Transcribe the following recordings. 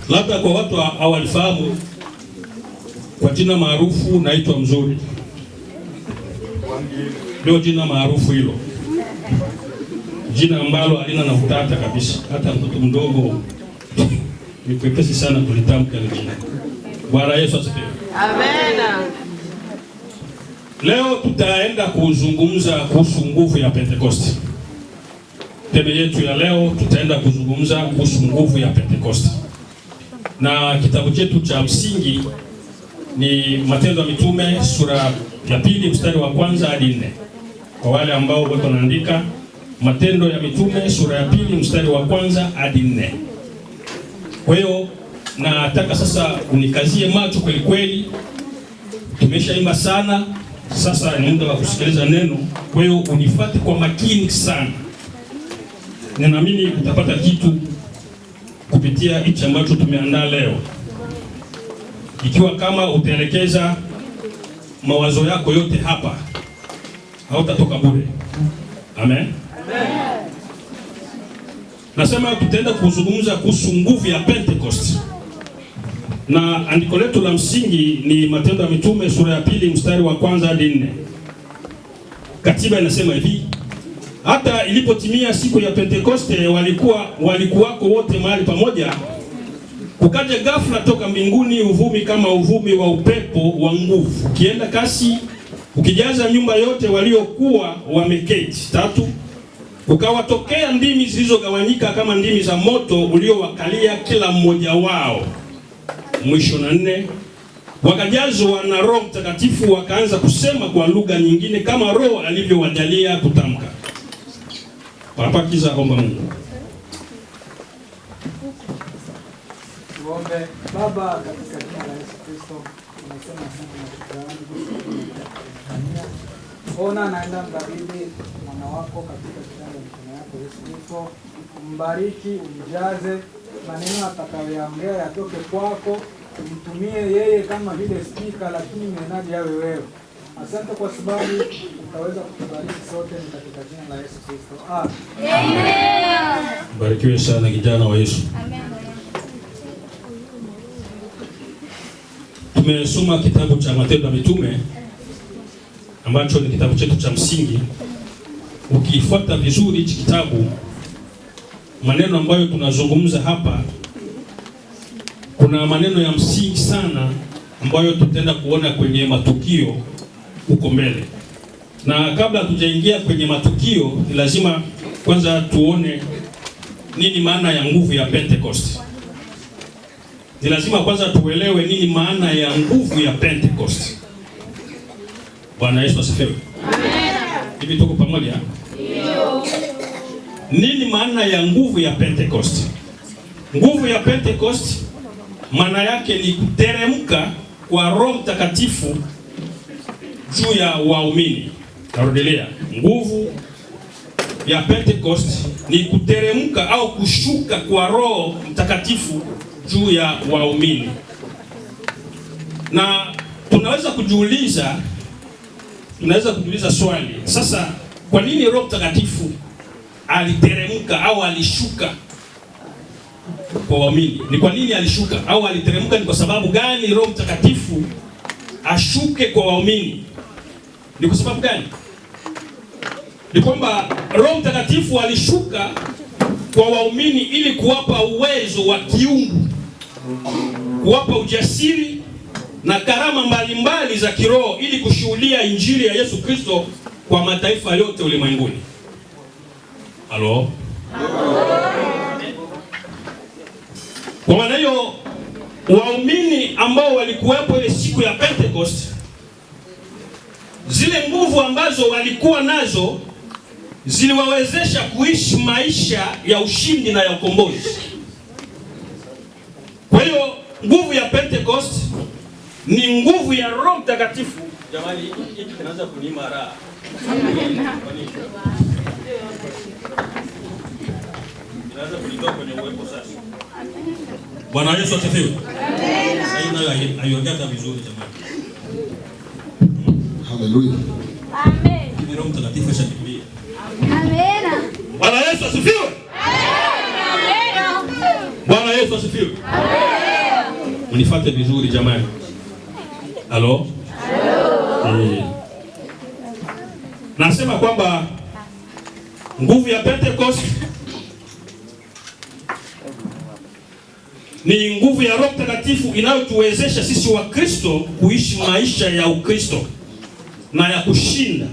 Labda kwa watu hawalifahamu, kwa jina maarufu naitwa Mzuri. Ndio jina maarufu hilo, jina ambalo halina na utata kabisa, hata mtoto mdogo ni kwepesi sana kulitamka ile jina. Bwana Yesu asifiwe. Amen. Leo tutaenda kuzungumza kuhusu nguvu ya Pentekoste. Teme yetu ya leo tutaenda kuzungumza kuhusu nguvu ya Pentekoste. Na kitabu chetu cha msingi ni Matendo ya Mitume sura ya 2 mstari wa 1 hadi 4. Kwa wale ambao wako wanaandika, Matendo ya Mitume sura ya 2 mstari wa 1 hadi 4. Kwa hiyo nataka sasa unikazie macho kweli kweli. Tumeshaimba sana, sasa ni muda wa kusikiliza neno. Kwa hiyo unifuate kwa makini sana. Ninaamini utapata kitu kupitia hichi ambacho tumeandaa leo. Ikiwa kama utaelekeza mawazo yako yote hapa, hautatoka bure. Amen. Amen. Nasema tutaenda kuzungumza kuhusu nguvu ya Pentecost. Na andiko letu la msingi ni Matendo ya Mitume sura ya 2 mstari wa 1 hadi 4. Katiba inasema hivi: hata ilipotimia siku ya Pentekoste, walikuwako wote mahali pamoja. Kukaja ghafla toka mbinguni uvumi kama uvumi wa upepo wa nguvu, ukienda kasi, ukijaza nyumba yote waliokuwa wameketi. 3, ukawatokea ndimi zilizogawanyika kama ndimi za moto uliowakalia kila mmoja wao. Mwisho na 4, wakajazwa na Roho Mtakatifu, wakaanza kusema kwa lugha nyingine kama Roho alivyowajalia kutamka. Papakiza omba Mungu. Tuombe. Baba, katika jina la Yesu Kristo, tunasema asante na shukrani kwa ona naenda mbariki mwana wako katika kitendo cha mikono yako Yesu Kristo. Mbariki, unijaze maneno atakayoyaongea yatoke kwako, umtumie yeye kama vile speaker, lakini mnenaji yawe wewe. Asante kwa sababu utaweza kutubariki sote katika jina la Yesu Kristo. Amen. Barikiwe sana kijana wa Yesu. Amen. Tumesoma kitabu cha Matendo ya Mitume ambacho ni kitabu chetu cha msingi. Ukifuata vizuri hichi kitabu, maneno ambayo tunazungumza hapa, kuna maneno ya msingi sana ambayo tutaenda kuona kwenye matukio huko mbele. Na kabla tujaingia kwenye matukio, ni lazima kwanza tuone nini maana ya nguvu ya Pentecost. Ni lazima kwanza tuelewe nini maana ya nguvu ya Pentecost. Bwana Yesu asifiwe. Amen. Hivi tuko pamoja? Ndio. Nini maana ya nguvu ya Pentecost? Nguvu ya Pentecost maana yake ni kuteremka kwa Roho Mtakatifu juu ya waumini. Narudia, nguvu ya Pentecost ni kuteremka au kushuka kwa Roho Mtakatifu juu ya waumini. Na tunaweza kujiuliza swali. Sasa kwa nini Roho Mtakatifu aliteremka au alishuka kwa waumini? Ni kwa nini alishuka au aliteremka? Ni kwa sababu gani Roho Mtakatifu ashuke kwa waumini? Ni kwa sababu gani? Ni kwamba Roho Mtakatifu alishuka kwa waumini ili kuwapa uwezo wa kiungu, kuwapa ujasiri na karama mbalimbali za kiroho ili kushuhudia injili ya Yesu Kristo kwa mataifa yote ulimwenguni. Halo? Kwa maana hiyo, waumini ambao walikuwepo ile siku ya Pentecost, zile nguvu ambazo walikuwa nazo ziliwawezesha kuishi maisha ya ushindi na ya ukombozi. Kwa hiyo nguvu ya Pentecost ni nguvu ya Roho Mtakatifu. Jamani, hiki kinaanza kunima raha. Kinaanza kulitoa kwenye uwepo sasa. Bwana Yesu asifiwe. Amen. Sasa nayo aiongea vizuri jamani. Haleluya. Amen. Roho Mtakatifu ashakimbia. Amen. Bwana Yesu asifiwe. Mnifuate vizuri jamani. Halo? Nasema kwamba nguvu ya Pentecost ni nguvu ya Roho Mtakatifu inayotuwezesha sisi wa Kristo kuishi maisha ya Ukristo na ya kushinda.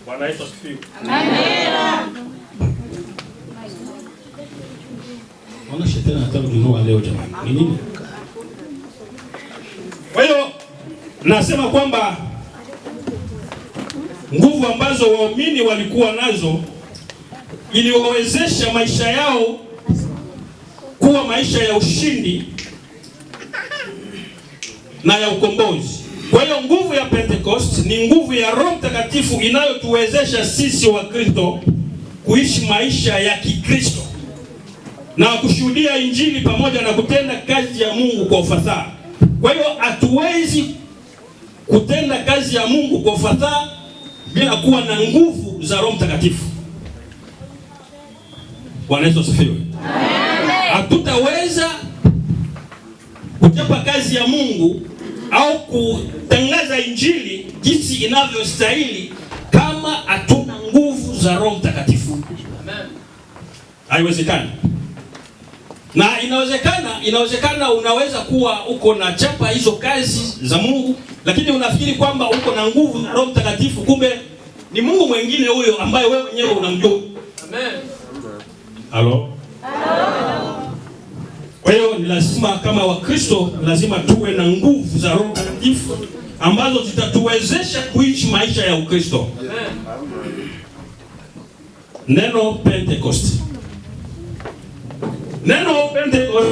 Bwana Yesu asifiwe. Amen. Ona shetani anataka kununua leo jamani. Ni nini? Kwa hiyo nasema kwamba nguvu ambazo waumini walikuwa nazo iliwawezesha maisha yao kuwa maisha ya ushindi na ya ukombozi. Kwa hiyo nguvu ya Pentecost ni nguvu ya Roho Mtakatifu inayotuwezesha sisi wa Kristo kuishi maisha ya Kikristo na kushuhudia Injili pamoja na kutenda kazi ya Mungu kwa ufasaha. Kwa hiyo hatuwezi kutenda kazi ya Mungu kwa ufasaha bila kuwa na nguvu za Roho Mtakatifu. Bwana Yesu asifiwe. Hatutaweza kuchapa kazi ya Mungu au kutangaza Injili jinsi inavyostahili kama hatuna nguvu za Roho Mtakatifu. Amen. Haiwezekani. Na inawezekana unaweza kuwa uko na chapa hizo kazi za Mungu, lakini unafikiri kwamba uko na nguvu za Roho Mtakatifu, kumbe ni Mungu mwingine huyo ambaye wewe mwenyewe unamjua. Amen. Halo? Kwa hiyo ni lazima kama Wakristo lazima tuwe na nguvu za Roho Mtakatifu ambazo zitatuwezesha kuishi maisha ya Ukristo. Amen. Neno Pentecost. Neno Pentecost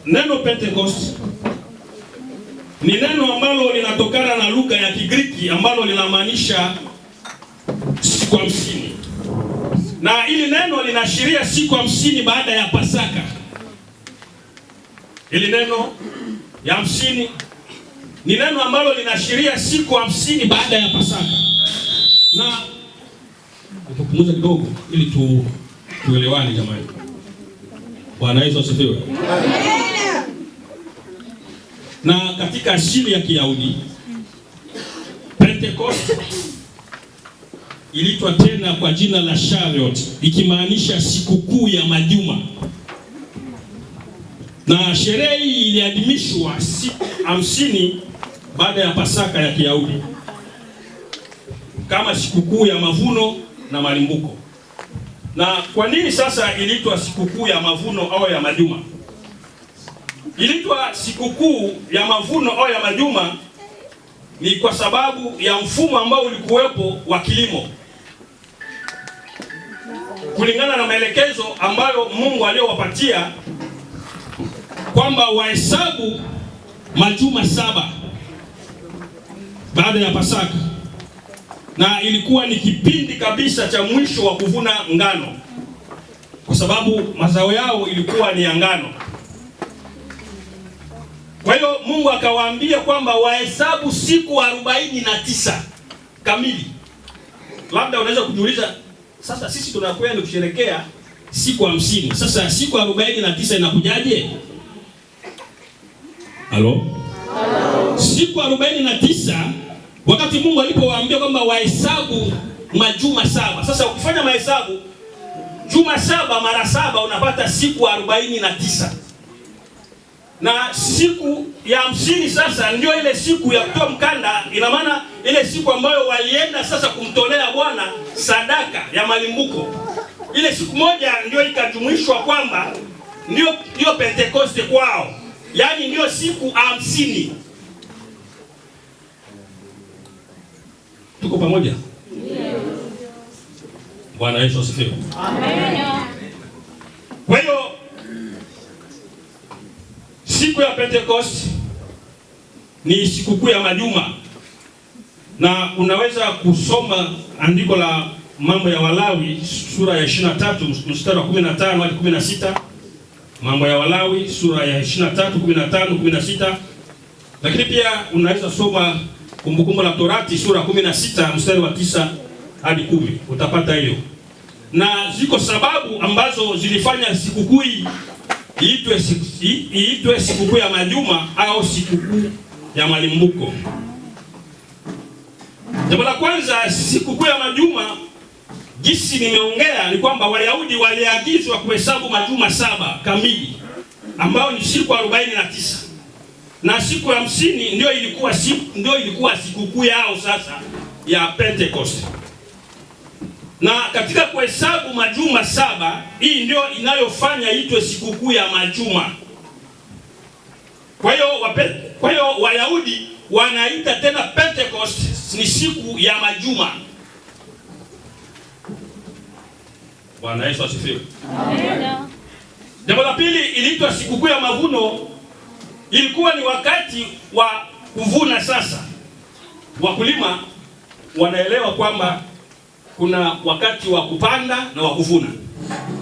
Neno Pentecost ni neno ambalo linatokana na lugha ya Kigiriki ambalo linamaanisha siku 50. Na ili neno linaashiria siku 50 baada ya Pasaka. Ili neno ya 50 ni neno ambalo linaashiria siku 50 baada ya Pasaka. Na tupumuze kidogo ili tuelewane jamani. Bwana Yesu asifiwe. Na katika asili ya Kiyahudi Pentecost iliitwa tena kwa jina la Shavuot, ikimaanisha sikukuu ya majuma. Na sherehe hii iliadhimishwa siku 50 baada ya Pasaka ya Kiyahudi kama sikukuu ya mavuno na malimbuko. Na kwa nini sasa iliitwa sikukuu ya mavuno au ya majuma? Iliitwa sikukuu ya mavuno au ya majuma ni kwa sababu ya mfumo ambao ulikuwepo wa kilimo. Kulingana na maelekezo ambayo Mungu aliyowapatia kwamba wahesabu majuma 7 baada ya Pasaka. Na ilikuwa ni kipindi kabisa cha mwisho wa kuvuna ngano, kwa sababu mazao yao ilikuwa ni ya ngano. Kwa hiyo Mungu akawaambia kwamba wahesabu siku 49 kamili. Labda unaweza kujiuliza, sasa sisi tunakwenda kusherehekea siku 50. Sasa siku 49 inakujaje? Halo? Siku 49 wakati Mungu alipowaambia kwamba wahesabu majuma 7. Sasa ukifanya mahesabu juma 7 mara 7 unapata siku 49. Na siku ya 50 sasa ndio ile siku ya kutoa mkanda. Ina maana ile siku ambayo walienda sasa kumtolea Bwana sadaka ya malimbuko. Ile siku moja ndio ikajumuishwa kwamba ndio Pentecost kwao. Yaani ndio siku 50. Tuko pamoja? Bwana Yesu asifiwe. Amen. Kwa hiyo siku ya Pentecost ni sikukuu ya majuma, na unaweza kusoma andiko la Mambo ya Walawi sura ya 23 mstari wa 15 hadi 16. Mambo ya Walawi sura ya 23 15 16. Lakini pia unaweza soma Kumbukumbu la Torati sura 16 mstari wa 9 hadi 10. Utapata hiyo. na ziko sababu ambazo zilifanya sikukuu iitwe sikukuu ya majuma au sikukuu ya malimbuko. Jambo la kwanza, sikukuu ya majuma, jinsi nimeongea, ni kwamba Wayahudi waliagizwa kuhesabu majuma 7 kamili, ambao ni siku 49, na siku ya 50 ndio ilikuwa sikukuu yao sasa ya Pentecost. Na katika kuhesabu majuma 7, hii ndio inayofanya itwe sikukuu ya majuma. Kwa hiyo Wayahudi wanaita tena Pentecost ni siku ya majuma. Bwana Yesu asifiwe. Amen. Jambo la pili, iliitwa sikukuu ya mavuno. Ilikuwa ni wakati wa kuvuna. Sasa wakulima wanaelewa kwamba kuna wakati wa kupanda na wa kuvuna.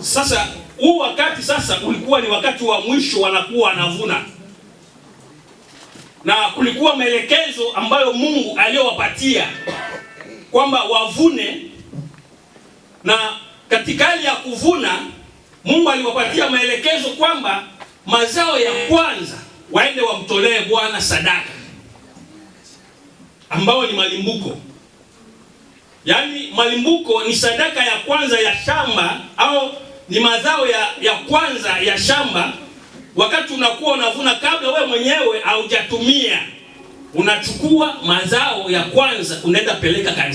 Sasa huu wakati sasa ulikuwa ni wakati wa mwisho, wanakuwa wanavuna, na kulikuwa maelekezo ambayo Mungu aliyowapatia kwamba wavune. Na katika hali ya kuvuna, Mungu aliwapatia maelekezo kwamba mazao ya kwanza waende wamtolee Bwana sadaka, ambao ni malimbuko. Yaani malimbuko ni sadaka ya kwanza ya shamba, au ni mazao ya kwanza ya shamba. Wakati unakuwa unavuna, kabla wewe mwenyewe haujatumia, unachukua mazao ya kwanza unaenda peleka kanisani.